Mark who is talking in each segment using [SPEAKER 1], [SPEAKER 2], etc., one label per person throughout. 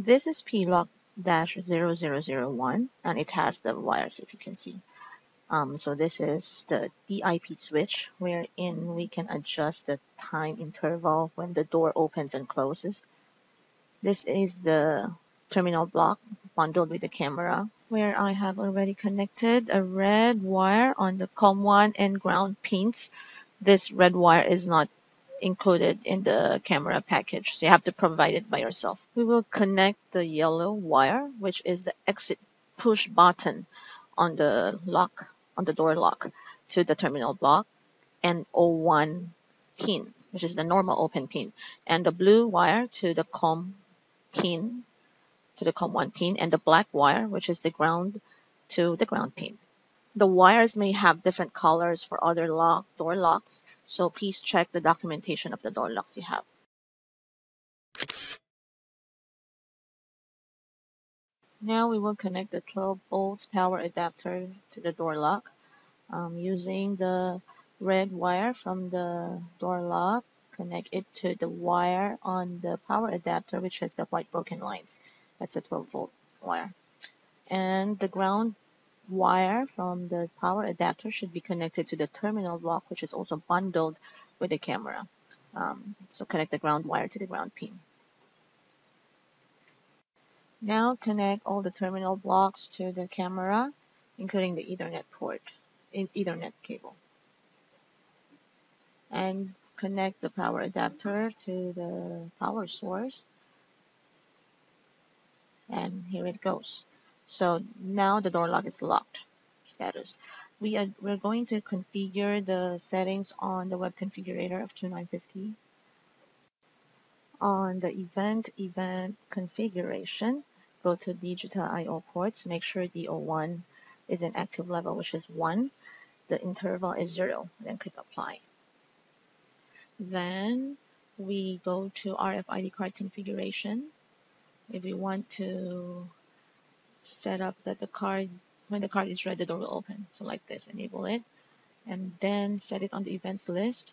[SPEAKER 1] This is PLOC-0001 and it has the wires, if you can see. So this is the DIP switch wherein we can adjust the time interval when the door opens and closes. This is the terminal block bundled with the camera, where I have already connected a red wire on the COM1 and ground pins. This red wire is not included in the camera package, so you have to provide it by yourself. We will connect the yellow wire, which is the exit push button on the door lock, to the terminal block, and O1 pin, which is the normal open pin, and the blue wire to the COM pin, to the COM1 pin, and the black wire, which is the ground, to the ground pin. The wires may have different colors for other door locks, so please check the documentation of the door locks you have. Now we will connect the 12 volts power adapter to the door lock using the red wire from the door lock. Connect it to the wire on the power adapter, which has the white broken lines. That's a 12 volt wire. And the ground wire from the power adapter should be connected to the terminal block, which is also bundled with the camera. So connect the ground wire to the ground pin. Now connect all the terminal blocks to the camera, including the Ethernet cable. And connect the power adapter to the power source. And here it goes. So now the door lock is locked status. We're going to configure the settings on the web configurator of Q950. On the event configuration, go to digital I/O ports. Make sure the O1 is in active level, which is 1. The interval is 0. Then click apply. Then we go to RFID card configuration. If we want to set up that when the card is ready, the door will open. So like this, enable it, and then set it on the events list.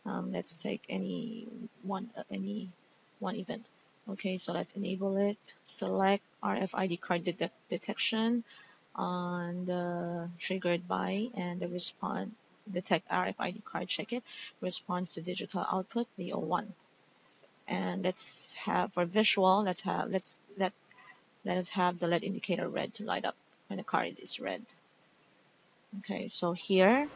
[SPEAKER 1] Let's take any one event. Okay, so let's enable it. Select RFID card detection on the triggered by, and the detect RFID card, check it, response to digital output, the O1. And let's have for visual, let us have the LED indicator red to light up when the card is red. Okay, so here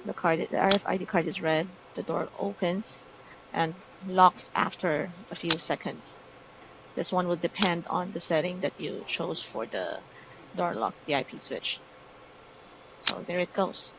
[SPEAKER 1] the RFID card is red, the door opens and locks after a few seconds. This one will depend on the setting that you chose for the door lock DIP switch. So there it goes.